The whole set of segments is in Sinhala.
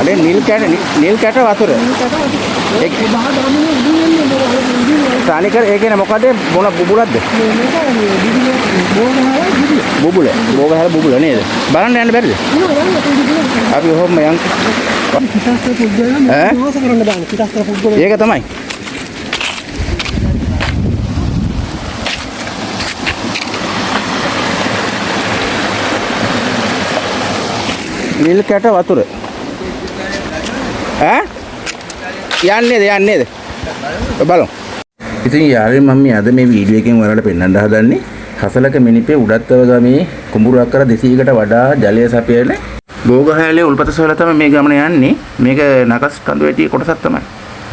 අනේ නිල් කැට වතුර. තනිකර ඒ කියන්නේ මොකද මොන බුබුලක්ද? බුබුල. බෝගහල බුබුල නේද? බලන්න යන්න බැරිද? අපි ඔහොම යන්. ඒක තමයි. නිල් කැට වතුර. යන්නේද? බලමු. ඉතින් යාළුවෝ මම අද මේ වීඩියෝ එකෙන් ඔයාලට පෙන්වන්න හදන්නේ හසලක මිනිපේ උඩත්තව ගමේ කුඹුරු අක්කර 200කට වඩා ජලය සපයන බෝගහෑලේ උල්පත සොයලා තමයි මේ ගමන යන්නේ. මේක නකස් කඳු වැටි කොටසක් තමයි.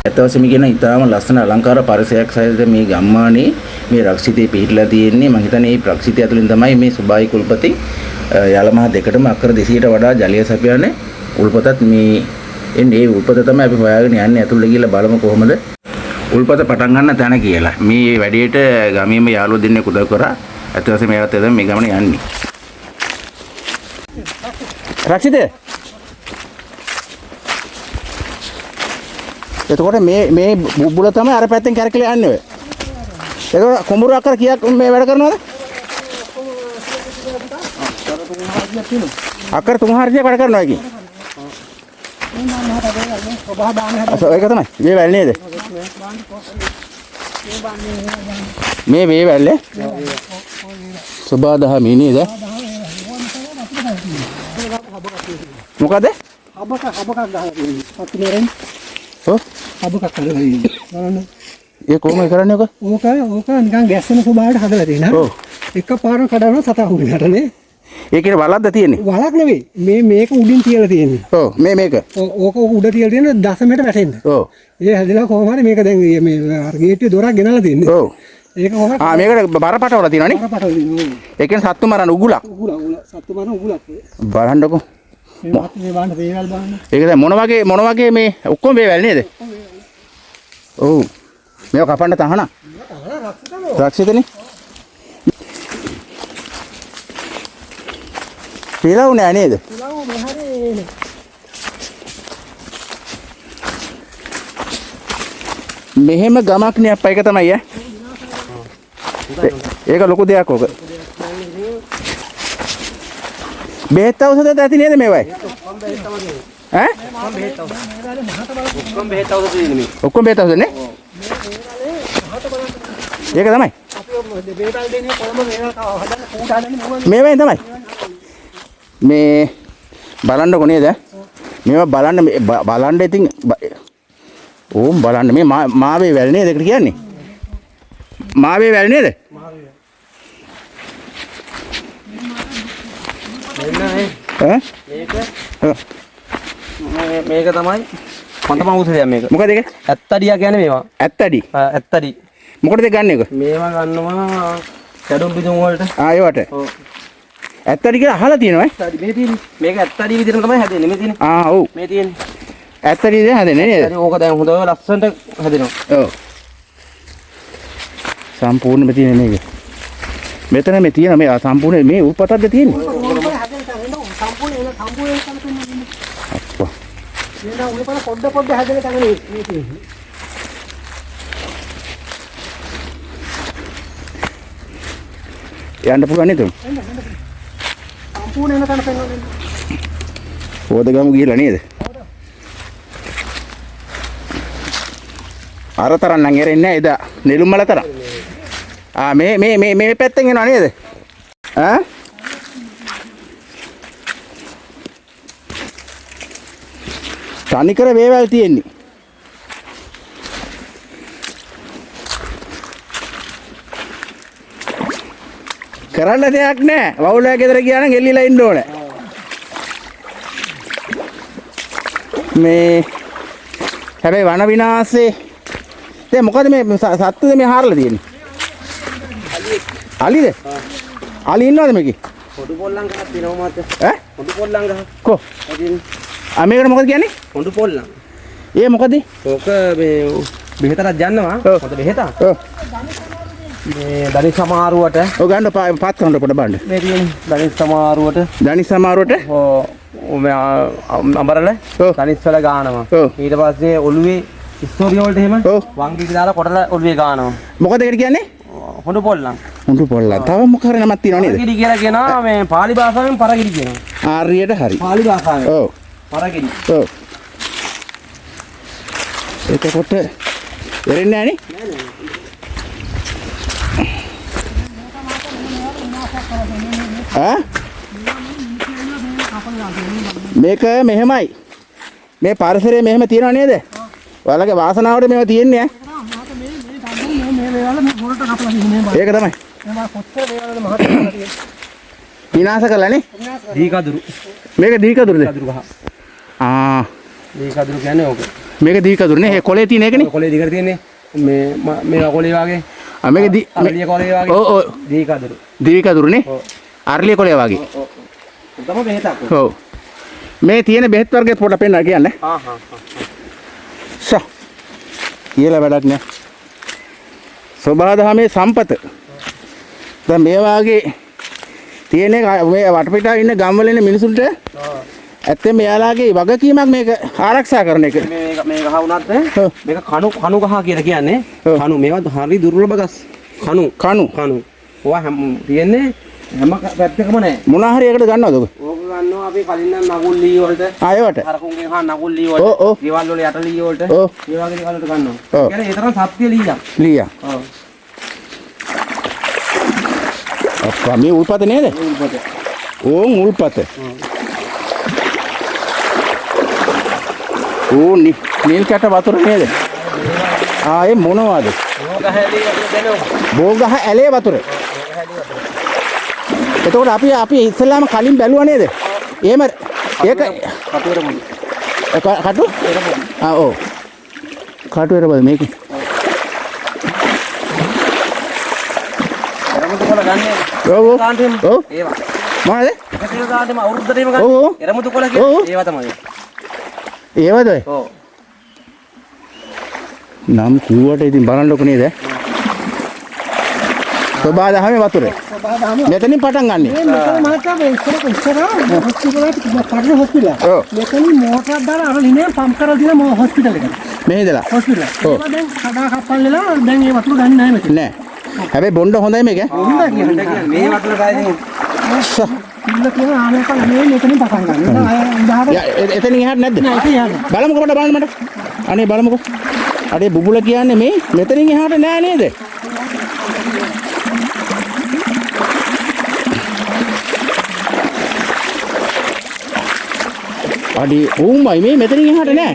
ඇත්ත වශයෙන්ම කියන ඉතාම ලස්සන අලංකාර පරිසරයක් සහිත මේ ගම්මානේ මේ රක්ෂිතේ පිහිටලා තියෙන්නේ. මම හිතන්නේ මේ රක්ෂිතය ඇතුලින් තමයි මේ සුබායි කුල්පති යාලමහ දෙකටම අක්කර 200ට වඩා ජලය සපයන්නේ. උල්පතත් මේ එන්නේ ඒ උල්පත තමයි අපි හොයාගෙන යන්නේ. ඇතුළට ගිහලා බලමු කොහොමද උල්පත පටන් ගන්න තැන කියලා. මේ වැඩේට ගමේම යාළුවෝ දෙන්නෙක් උදව් කරා. ඇත්ත වශයෙන්ම මේවත් එදම මේ ගමන යන්නේ. රක්ෂිතේ. එතකොට මේ බුබුල තමයි අර පැත්තෙන් කැරකිලා යන්නේ ඔය. ඒක කුඹුරු අක්කර කීයක් මේ වැඩ කරනවද? අක්කර 3-4ක් වැඩ කරනවා එකකින්. ඒක තමයි. මේ වැල් නේද? මේ වැල්ලේ සබාදහ මේ නේද? මොකද? හබකක් ගහලා තියෙනවා. පත්තිනේරෙන්. ඔව්. හබකක් කරලා තියෙනවා. බලන්න. ඒ කොහොමද කරන්නේ ඔක? ඕක නිකන් ගැස්සෙන ස්වභාවයට හදලා තියෙනවා. ඔව්. එකපාරම කඩනවා සතා හුඟනට නේ. ඒ කියන්නේ වලක්ද තියෙන්නේ? වලක් නෙවෙයි. මේක උඩින් තියලා තියෙන්නේ. ඔව් මේක. ඕක උඩ තියලා තියෙන 10 වැටෙන්න. ඔව්. ඒ හැදලා කොහොම හරි මේක දැන් මේ අර ගේට්ටුවේ දොරක් ගෙනල්ලා තියෙන්නේ. ඔව්. ඒක කොහොමද? මේකට බරපටවල තියෙනවනේ. බරපටවල තියෙනවා. ඒ කියන්නේ සත්තු මරන උගුලක්. උගුල සත්තු මරන උගුලක්. බලන්නකෝ. මේ බලන්න වේවල් බලන්න. ඒක දැන් මොන වගේ මේ ඔක්කොම වේවල් නේද? ඔව්. මේක කපන්න තහන. රක්ෂිතනේ. පිලව් නෑ නේද? පිලව් මෙහරේ මෙහෙම ගමක් නේ අප්පා. ඒක තමයි ඈ. ඒක ලොකු දෙයක් ඕක. බෙහෙත් ඖෂධ ඇති නේද මේවයි? ඈ? ඔක්කොම බෙහෙත් ඖෂධ තියෙන්නේ මේ. ඔක්කොම බෙහෙත් ඖෂධ නේ? ඒක තමයි. අපි බෙහෙත් දෙන්නේ කොළඹ මේවා හදන්න කූට හදන්නේ මේවෙන් තමයි. මේ බලන්නකො නේද? මේවා බලන්න ඉතින් ඕම් බලන්න මේ මාවේ වැල් නේද ඒකට කියන්නේ? මාවේ වැල් නේද? මේක තමයි කොන්තම ඖෂධයක් මේක. මොකද ඒක? ඇත්තඩියා කියන්නේ මේවා. ඇත්තඩි. ඇත්තඩි. මොකටද ගන්න එක? මේවා ගන්නවා කැඩුම් බිදුම් වලට. ඒවට. ඔව්. ඇත්තඩි කියලා අහලා තියෙනවා ඇත්තඩි මේ තියෙන්නේ. මේක ඇත්තඩි විදිහටම තමයි හැදෙන්නේ. මේ තියෙන්නේ. ඔව්. මේ තියෙන්නේ. ඇත්තඩි දැන් හැදෙන්නේ නේද? ඇත්තඩි ඕක දැන් හොඳව ලස්සනට හැදෙනවා. ඔව්. සම්පූර්ණයෙන්ම තියෙන මේක. මෙතන මේ තියෙන මේ සම්පූර්ණ මේ උල්පතක්ද තියෙන්නේ? අප්පා. මේක උල්පත පොඩ හැදෙන තැන මේ තියෙන්නේ. යන්න පුළුවන් නේද? සම්පූර්ණ වෙන තැන පෙන්වන්නේ. ඕදගම ගිහලා නේද? අර තරම් නම් එරෙන්නේ නැහැ එදා. නෙළුම් මල තරම්. මේ පැත්තෙන් එනවා නේද? තනිකර වේවැල් තියෙන්නේ. කරන්න දෙයක් නැහැ. වවුලයා ගෙදර ගියා නම් එල්ලිලා ඉන්න ඕනේ. මේ හැබැයි වන විනාශේ දැන් මොකද මේ සත්තුද මේ හාරලා තියෙන්නේ? අලිද? අලි ඉන්නවද මේකේ? පොඩු පොල්ලම් ගහක් තියෙනවා මාත්. පොඩු පොල්ලම් ගහ. කො? මේකට මොකද කියන්නේ? පොඩු පොල්ලම්. ඒ මොකද? ඕක මේ බෙහෙතක් යන්නවා. මොකද බෙහෙත? මේ දනිස් සමාරුවට. ඔය ගන්න පාත් කරන්න පොඩ බලන්න. මේ තියෙන්නේ දනිස් සමාරුවට. දනිස් සමාරුවට? ඔව්. අඹරල ඔව්. තනිස්සල ගානවා. ඔව්. ඊට පස්සේ ඔළුවේ ස්ටෝරිය වලට එහෙම ඔව්. වංගිට දාලා කොටලා ඔළුවේ ගානවා. මොකද ඒකට කියන්නේ? හොඳ පොල්ලම්. හුඬු පොල්ලා. තව මොකක් හරි නමක් තියෙනව නේද? පරගිරි කියලා කියනවා මේ පාලි භාෂාවෙන් පරගිරි කියනවා. ආර්යයට හරි. පාලි භාෂාවෙන්. ඔව්. පරගිරි. ඔව්. එතකොට එරෙන්නේ නැහනේ? මේක මෙහෙමයි. මේ පරිසරයේ මෙහෙම තියනව නේද? ඔයාලගේ වාසනාවට මේව තියෙන්නේ ඈ. ඒක තමයි. විනාශ කළානේ. දීකදුරු. මේක දීකදුරුද? කදුරු ගහ. ආ දීකදුරු කියන්නේ ඕක. මේක දීකදුරුනේ. ඒ කොලේ තියෙන එකනේ. කොලේ දිගට තියෙන්නේ. මේ කොලේ වගේ. ආ මේක දී අරලිය කොලේ වගේ. ඔව් ඔව්. දීකදුරු. දීකදුරුනේ. ඔව්. අරලිය කොලේ වගේ. ඔව්. තමයි බෙහෙතක්. ඔව්. මේ තියෙන බෙහෙත් වර්ගයේ පොඩ පෙන්නන්න කියන්නේ. ආ හා. ෂා. කියලා වැඩක් නෑ. සබහාදහමේ සම්පත. දැන් මේ වාගේ තියෙන මේ වටපිටාව ඉන්න ගම්වල ඉන්න මිනිසුන්ට ඇත්තටම එයාලාගේ වගකීමක් මේක ආරක්ෂා කරන එක. මේ ගහ උනත් මේක කණු ගහ කියලා කියන්නේ. කණු මේවා හරි දුර්ලභ ගස්. කණු. ඔවා හැම තියෙන්නේ හැම පැත්තකම නැහැ. මොනවා හරි එකට ගන්නවද ඔක? ඕක ගන්නවා අපි කලින් නම් නගුල් ලී වලට. ආයෙවට. හරකුන්ගෙන් හා නගුල් ලී වලට. ඔව්. ගෙවල් වල යට ලී වලට. ඔව්. ඒ වගේ දේවල් වලට ගන්නවා. ඔව්. කියන්නේ ඒ තරම් සත්‍ය ලීයක්. ලීයා. ඔව්. අප්පා මේ උල්පත නේද? උල්පත. ඕන් උල්පත. නිල් කැට වතුර නේද? ආයේ මොනවද? බෝගහ ඇලේ වතුර. එතකොට අපි ඉස්සෙල්ලාම කලින් බැලුවා නේද? එහෙම ඒක කටුවර මොන? කටු? ආ ඔව්. කටුවර බද මේකේ. එරමුදු කොළ ගන්නේ. ඔව්. ඔව්. ඒවා. මොනවද? එකතිය ගානේම අවුරුද්දටම ගන්න. ඔව්. එරමුදු කොළ කියන්නේ ඒවා තමයි. ඒවද? ඔව්. නම් කිව්වට ඉතින් බලන්නකො නේද? සබහාදහමේ වතුර. මෙතනින් පටන් ගන්නෙ. මෙතන මහත්තයා මේ ඉස්සර හොස්පිටල් එකට පරණ හොස්පිටල්. ඔව්. මෙතනින් මෝටරයක් දාලා අර ලිනේ පම්ප් කරලා දින හොස්පිටල් එකට. මේ ඉඳලා. හොස්පිටල්. ඔව්. ඒක දැන් කඩා කප්පල්ලා දැන් ඒ වතුර ගන්න නැහැ මෙතන. නෑ. හැබැයි බොණ්ඩ හොඳයි මේක. හොඳයි කියන්නේ. මේ වතුර ගායදී ඉන්න කියන ආනේකල් මේ මෙතනින් පටන් ගන්න. උදාහරණ එතනින් එහාට නැද්ද? නෑ ඒක යන්න. බලමුකෝ මට බලන්න මට. අනේ බලමුකෝ. අනේ බුබුල කියන්නේ මේ මෙතනින් එහාට නෑ නේද? අඩි උඹයි මේ මෙතනින් එහාට නෑ.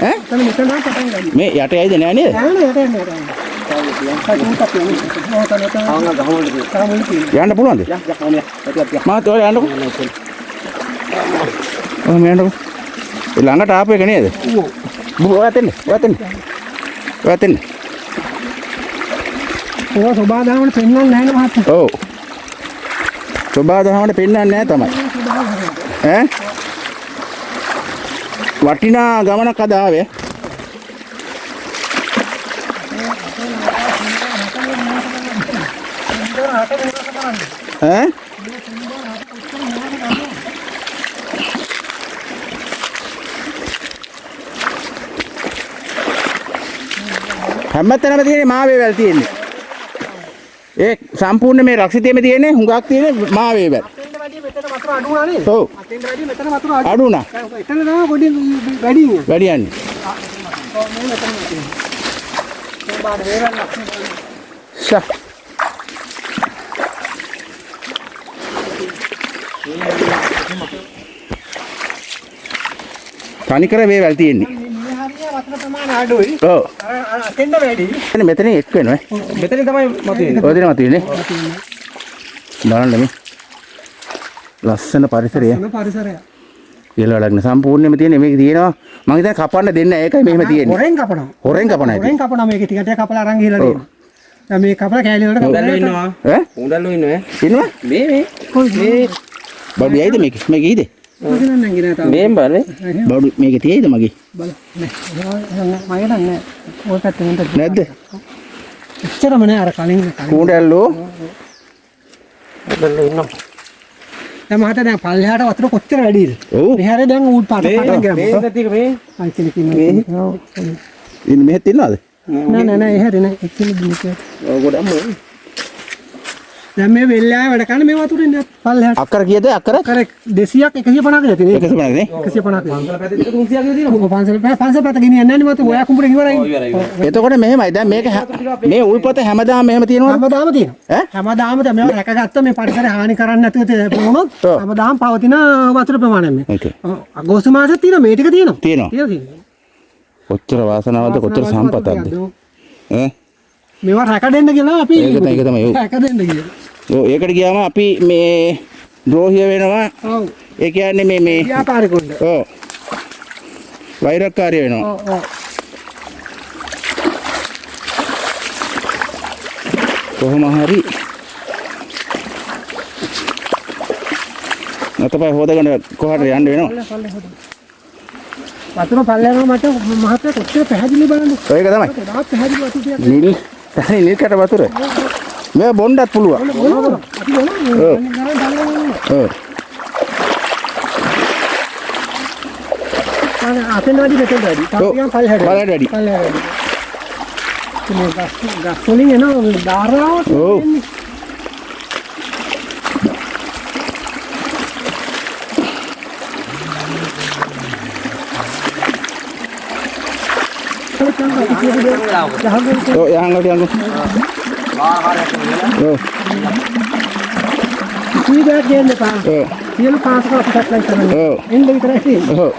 ඈ? මෙතන මෙතන පටන් ගන්න. මේ යට ඇයිද නෑ නේද? නෑ යට යන්න. යන්න පුළුවන්ද? මාත් ඔය යන්නකෝ. ඔය යන්නකෝ. ඒ ළඟට ආපු එක නේද? ඔව්. ඔයත් එන්න. ඔය සබාදාමට පෙන්නන්නේ නැහැ නේ මහත්තයා. ඔව්. සබාදාමට පෙන්නන්නේ නැහැ තමයි. ඈ? වටිනා ගමනක් අද ආවේ. ඈ? හැමතැනම තියෙන්නේ මාවේ වැල් තියෙන්නේ. ඒ සම්පූර්ණ මේ රක්ෂිතයේම තියෙන්නේ හුඟක් තියෙන්නේ මාවේ වැල්. අතෙන්ද වැඩි මෙතන වතුර අඩු වුණා නේද? ඔව්. අතෙන්ද වැඩි මෙතන වතුර අඩු. අඩු වුණා. එතන තමයි පොඩි වැඩි ඉන්නේ. වැඩි යන්නේ. ඔව් මේ මෙතන තියෙන්නේ. බාඩ වේරන්න. ෂා. තනිකර මේ වැල් තියෙන්නේ. මේ හරිය වතුර ප්‍රමාණය අඩුයි. ඔව්. අතෙන්ද වැඩි. මෙතන එක් වෙනවා. මෙතනින් තමයි මතුවෙන්නේ. ඔය දෙන මතුවේ නේ. බලන්න මේ. ලස්සන පරිසරය. මොන පරිසරයක්. කියලා වැඩක් නෑ. සම්පූර්ණයෙන්ම තියෙන්නේ මේක තියෙනවා. මම හිතන්නේ කපන්න දෙන්නේ නැහැ. ඒකයි මෙහෙම තියෙන්නේ. හොරෙන් කපනවා. හොරෙන් කපන හැටි. හොරෙන් කපනවා මේක ටික ටික කපලා අරන් ගිහලා තියෙනවා. දැන් මේ කපලා කෑලි වලට උඩල්ලෝ ඉන්නවා. ඈ? උඩල්ලෝ ඉන්නවා. ඉන්නවා? මේ කොහේ බඩු යයිද මේක? මේක ඊද? කොහේ නම් නංගිනා තාම. මේ බලේ. බඩු මේක තියෙයිද මගේ? බල නෑ මගේ නෑ ඔය පැත්තෙන් උන්ට නැද්ද? එච්චරම නෑ අර කලින් කුණ්ඩල්ලෝ උඩල්ලෝ ඉන්නවා. දැන් මහත්තයා දැන් පල්ලෙහාට වතුර කොච්චර වැඩිද? ඔව්. මෙහාට දැන් ඌ පාට පාට ගියා. මේ නැතික මේ අයිතිලි කින්නේ. ඉන්නේ මෙහෙත් ඉන්නවද? නෑ එහාට නෑ. එක්කෙනෙක් දුන්නේ. ඔය ගොඩක්ම දැන් මේ වෙල්ලාවේ වැඩ කරන මේ වතුරෙන් පල්ලෙහාට. අක්කර කීයද අක්කර? අක්කර 200ක් 150ක් නැති නේ. 150 නේ? 150ක්. පන්සල පැත්තේ 300ක් තියෙනවා. පන්සල් පැත්ත ගෙනියන්නේ නැහැ නේ මත. ඔයා කුඹුරේ ඉවරයි. එතකොට මෙහෙමයි දැන් මේක මේ උල්පත හැමදාම මෙහෙම තියෙනවද? හැමදාම තියෙනවා. ඈ? හැමදාම දැන් මේවා රැකගත්ත මේ පරිසරය හානි කරන්නේ නැතුව වුණොත් ඔව්. හැමදාම පවතින වතුර ප්‍රමාණයක් මේ. ඕකේ. අගෝස්තු මාසෙත් තියෙනවා මේ ටික තියෙනවා. තියෙනවා. කොච්චර වාසනාවක්ද කොච්චර සම්පතක්ද? ඈ? මේවා රැක දෙන්න කියලා අපි ඒක තමයි. රැක දෙන්න කියලා. ඔව් ඒකට ගියාම අපි මේ ද්‍රෝහිය වෙනවා. ඔව්. ඒ කියන්නේ මේ ව්‍යාපාරිකුන්ට. ඔව්. වෛරක්කාරී වෙනවා. ඔව් ඔව්. කොහොම හරි නැතපයි හොදගෙන කොහට යන්න වෙනවා. වතුර පල්ලෙහාම මට මහත්තයා කොච්චර පැහැදිලි බලන්න. ඒක තමයි. ගොඩාක් පැහැදිලි වතුර ටිකක්. නිල් නිල් කට වතුර. මේ බොණ්ඩත් පුළුවන්. අපි බලමු. ඔව්. අතෙන් වැඩි මෙතෙන් වැඩි. තාපියන් පල්ලෙහාට. පල්ලෙහාට වැඩි. පල්ලෙහාට වැඩි. මේ ගස් වලින් එන ධාරාවට ඔව්. එන්නේ. ඔව් යහංගට යංගු. ආහාරයක් නෙවෙයි. ඔව්. සීඩයක් ගේන්න එපා. ඔව්. සියලු පාසක අපිට ලයි කරන්නේ. ඔව්. එන්න විතරයි තියෙන්නේ. ඔව්.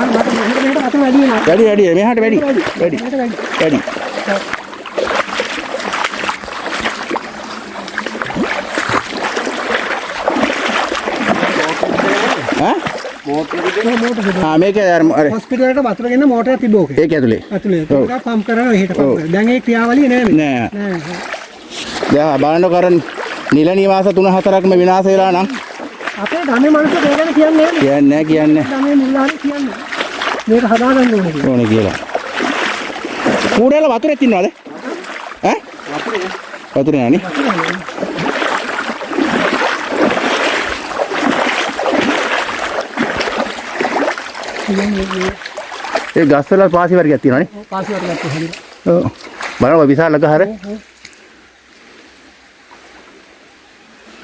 මට මෙහෙට අත වැඩි වෙනවා. වැඩි මෙහාට වැඩි. වැඩි. වැඩි. ඈ? මේක අර හොස්පිටල් එකට වතුර ගෙන්න මෝටර් තිබ්බ ඕකේ. ඒක ඇතුලේ. ඇතුලේ ඒක පම්ප් කරලා එහෙට පම්ප් කරලා. දැන් ඒ ක්‍රියාවලිය නෑ මේ. නෑ. නෑ. දැන් බලන්න කරන් නිල නිවාස 3-4ක්ම විනාශ වෙලා නම් අපේ ගමේ මිනිස්සු ඒ ගැන කියන්නේ නෑ. කියන්නේ ගමේ මුල්ලානේ කියන්නේ. මේක හදාගන්න ඕනේ කියලා. ඕනේ කියලා. කූඩේල වතුරෙත් ඉන්නවද? ඈ? වතුරේ නෑනේ. ඒ ගස්වල පාසි වර්ගයක් තියෙනවනේ. පාසි වර්ගයක් තියෙනවා. ඔව්. බලන්න විශාල ගහර.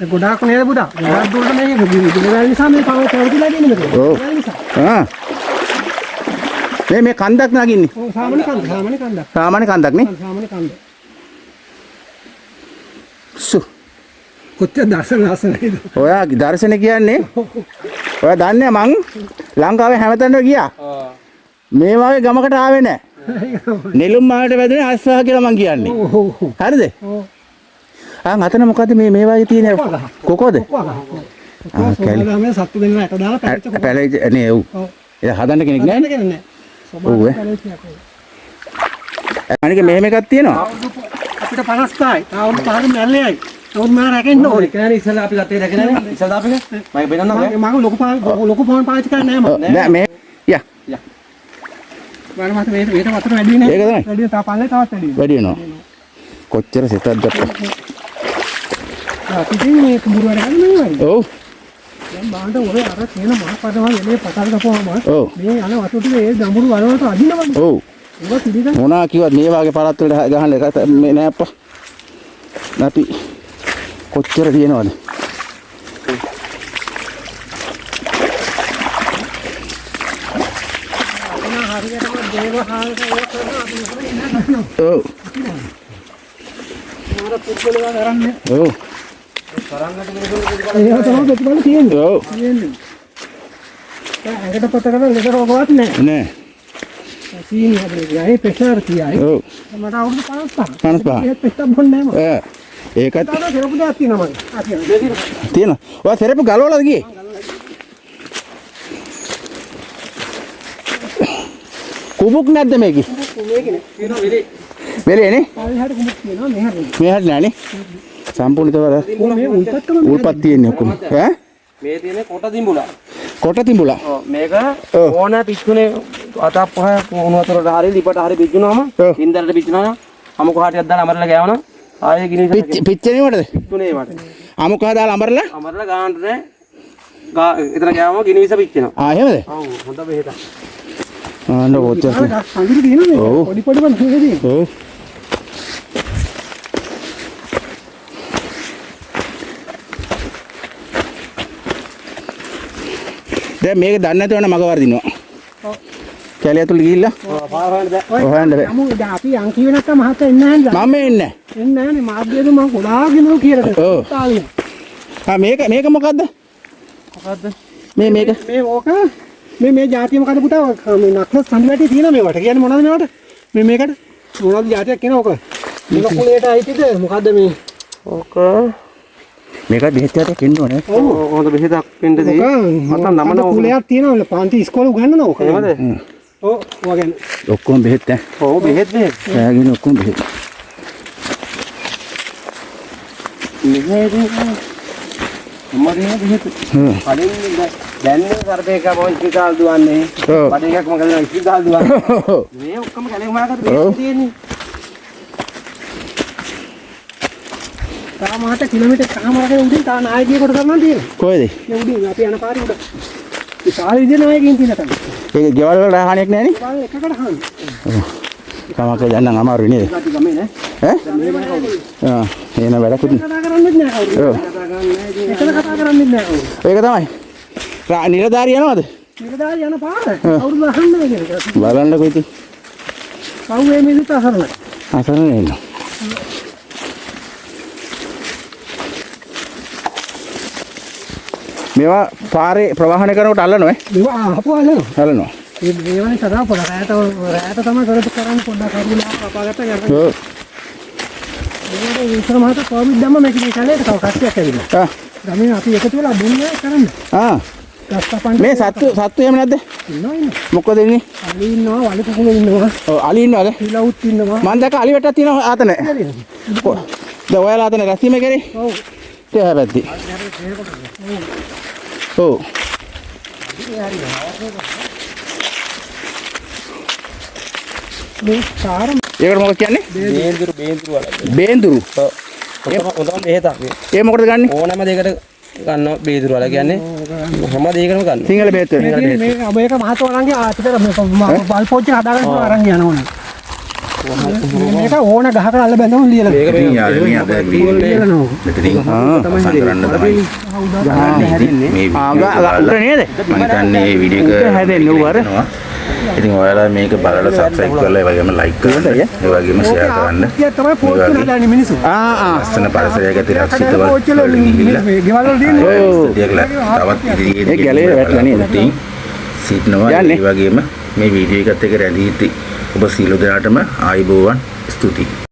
ඒ ගොඩාක් නේද පුතා? ගොඩාක් දුරට මේක ගිනිගල් නිසා මේ පාව පැවතිලා දෙන්නේ මේක. ඔව්. ගිනිගල් නිසා. ආ. මේ කන්දක් නගින්නේ. ඔව් සාමාන්‍ය කන්ද. සාමාන්‍ය කන්දක් නේ. සාමාන්‍ය කන්ද. සු. කොච්චර දර්ශන ලස්සනයිද? ඔයා දර්ශන කියන්නේ ඔයා දන්නේ මං ලංකාවේ හැමතැනම ගියා. මේ වගේ ගමකට ආවේ නැහැ. නෙළුම් මාලට වැදුනේ අස්සා කියලා මං කියන්නේ. හරිද? අතන මොකද මේ වගේ තියෙන කොකෝද? කොකෝද සත්තු දෙන්න එක දාලා පැලෙච්ච කොකෝ. පැලෙච්ච නේ ඔව්. ඒක හදන්න කෙනෙක් නැහැ නේ. ඔව් අනික මෙහෙම එකක් තියෙනවා. අපිට 55යි. තාවුරු පහක මැල්ලේයි. උන් මම රැකෙන්න ඕනේ. කියන්නේ ඉස්සලා අපි ගත්තේ රැකෙන්නේ නැහැ. ඉස්සලා අපිට මම බෙදන්නම් මම ලොකු පාන් පාවිච්චි කරන්නේ නැහැ මම. නෑ මේ යා. බලන්න මට මේක වතුර වැඩි නේ. ඒක තමයි. වැඩි තා පල්ලේ තවත් වැඩි. වැඩි වෙනවා. කොච්චර සිතක්ද අප්පා. අපි මේ කුඹුර වැඩ ගන්න නෙවෙයි. ඔව්. දැන් බාන්න ඔය අර තියෙන මහ පදවල් එනේ පතල් ගපුවාම ඔව්. මේ යන වතුර ටික ඒ දඹුරු වලට අදිනවනේ. ඔව්. ඒක පිළිගන්න. මොනවා කිව්වත් මේ වගේ පළත් වලට ගහන්න මේ නෑ අප්පා. අපි කොච්චර තියෙනවද? ඔව්. මාර පුද්ගලයා කරන්නේ. ඔව්. ඒක තමයි ප්‍රතිඵල තියෙන්නේ. ඔව්. තියෙන්නේ. ඇඟට පොතකට ලෙඩ රෝගවත් නැහැ. නෑ. සීනි හැදෙන්නේ. ඒ ප්‍රෙෂර් කියයි. ඔව්. මට අවුරුදු 55. 55. ඒත් පිටක් බොන්නේ නැහැ මම. ඒකත් තාම කෙරපු දෙයක් තියෙනවා මගේ. තියෙනවා. ඔයා සෙරප්පු ගලවලාද ගියේ? කුඹුක් නැද්ද මේකේ? මේකනේ. තියෙනවා වෙලේ. වෙලේනේ? පල්ලෙහාට කුඹුක් තියෙනවා මෙහෙට. මෙහෙට නෑනේ. සම්පූර්ණව මේ උල්පත්කම උල්පත් තියෙන්නේ ඔක්කොම. ඈ? මේ තියෙන්නේ කොට දිඹුලා. කොට තිඹුලා. ඔව් මේක ඕන පිච්චුනේ අතක් පහ කොණු වතුරට හරි ලිපට හරි පිච්චුනාම ඉන්දරට පිච්චුනා අමු කොහාටියක් දාලා අමරලා ගෑවනම් ආයේ ගිනි විස පිච්චෙනේ මටද? තුනේ මට. අමුකහ දාලා අමරලා? අමරලා ගාන්න නෑ. එතන ගෑවම ගිනි විස පිච්චෙනවා. එහෙමද? ඔව් හොඳ බෙහෙතක්. නෝ ඔච්චර. සංගිරි තියෙනවා මේ. පොඩි පොඩි මන් හේදී. ඔව්. දැන් මේක දන්නේ නැතුව යන මග වර්ධිනවා. ඔව්. කැලිය ඇතුළේ ගිහිල්ලා පාර හොයන්න බෑ. හොයන්න බෑ. යමු දැන් අපි යන් කිව්වේ නැත්තම් මහත්තයා එන්නේ නැහැ නේද? මම එන්නේ එන්නේ නැහනේ මාධ්‍යද මම ගොඩාගෙන කියලා. ඔව්. තාලිය. මේක මොකද්ද? මොකද්ද? මේක මේ ඕක මේ જાතිය මොකද පුතා? මේ නක්ලස් සම්ඩි වැටි තියෙන මේවට. කියන්නේ මොනවද මේවට? මේකට මොනවද જાතියක් කියන ඕක? මොන කුලයට අයිතිද? මොකද්ද මේ? ඕක මේකත් බෙහෙත් ටිකක් එන්න ඕනේ. ඔව් හොඳ බෙහෙතක් වෙන්න දෙයි. මට නමන කුලයක් තියෙනවා පාන්ති ඉස්කෝලේ උගන්වනවා ඕක. එහෙමද? ඔව් ඔයගෙන. ඔක්කොම බෙහෙත් ඈ. ඔව් බෙහෙත්. එයාගෙන ඔක්කොම බෙහෙත්. මෙහෙදී මොකද බෙහෙත්? කලින් දැන් කරපේක පොන්චි කාල් දුවන්නේ. බඩ එකක් මොකද ඉස්සි කාල් දුවන්නේ. මේ ඔක්කොම කලින් මාකට බෙහෙත් තියෙන්නේ. තා මහත කිලෝමීටර් කමාරකට උඩින් තා නායකයෙක් කොට කරනවා තියෙනවා. කොහෙද? මේ උඩින් අපි යන පාරේ උඩ. ඒ පාරේ ඉඳන් නායකයින් තියෙන තමයි. ඒක ගෙවල් වල හානියක් නැහැ නේ? පාරේ එකකට හාන. කමක දැන් නම් අමාරුයි නේද? අපි ගමේ නේ. ඈ? එන වැඩකුත් කතා කරන්නෙත් නෑ කවුරු. එතන කතා කරන්නෙත් නෑ කවුරු. ඒක තමයි. නිලධාරී යනවද? නිලධාරී යන පාර. කවුරුද අහන්නේ කියලා. බලන්නකෝ ඉතින්. පව්වේ මිනිත් අහරණ. අසරණ එන්න. මේවා පාරේ ප්‍රවාහනය කරනකොට අල්ලනවා ඈ. මේවා ආපු අහනවා. අල්ලනවා. මේ වගේ සදා පොඩ රැයට තමයි කරත් කරන්නේ පොඩ්ඩක් කරුණා කපාගත්ත යනවා. ඔව්. මේකට විතර මහත කොවිඩ් දැම්ම මේක කැලේට තව කට්ටියක් ඇවිල්ලා. ගමේ අපි එකතු වෙලා බුන්නේ කරන්න. මේ සත්තු එහෙම නැද්ද? ඉන්නවා. මොකද ඉන්නේ? අලි ඉන්නවා, වලි කුකුළු ඉන්නවා. ඔව් අලි ඉන්නවද? හිලවුත් ඉන්නවා. මං දැක්ක අලි වැටක් තියෙනවා ආතන. දැන් ඔයාලා ආතන රැස්වීම කරේ? ඔව්. ඒ හැබැයි. ඔව්. මේ කාර ඒකට මොකක්ද කියන්නේ? බේන්දුරු වල. බේන්දුරු. ඔව්. හොඳම බෙහෙතක්. ඒ මොකටද ගන්නෙ? ඕනෑම දෙයකට ගන්නවා බේන්දුරු වල කියන්නේ හැම දෙයකටම ගන්නවා. සිංහල බේත් වල. මේක මහතෝලන්ගේ ආතිතර බල් පොච්ච හදාගන්න අරන් යනවනේ. මේක ඕන ගහකට අල්ල බැඳමු ලියලා. මේක මේ යාළුවනේ අද වීඩියෝ මෙතනින් පසන් කරන්න තමයි හැදෙන්නේ. මේ උඩ නේද? මම හිතන්නේ මේ වීඩියෝ එක හැදෙන්නේ උවර. ඉතින් ඔයාලා මේක බලලා සබ්ස්ක්‍රයිබ් කරලා ඒ වගේම ලයික් කරන්න ඒ වගේම ෂෙයා කරන්න ඒක තමයි පොච්ච හදාන්නේ මිනිස්සු. ලස්සන පරිසරයක ඇති රක්ෂිතව ගිහිල්ලා මේ ගෙවල් වල තියෙන තවත් ඉදිරියට ඒ ගැලේ වැටලා නේද? සිටනවා ඒ වගේම මේ වීඩියෝ එකත් එක්ක රැඳී සිටි ඔබ සියලු දෙනාටම ආයුබෝවන් ස්තුතියි.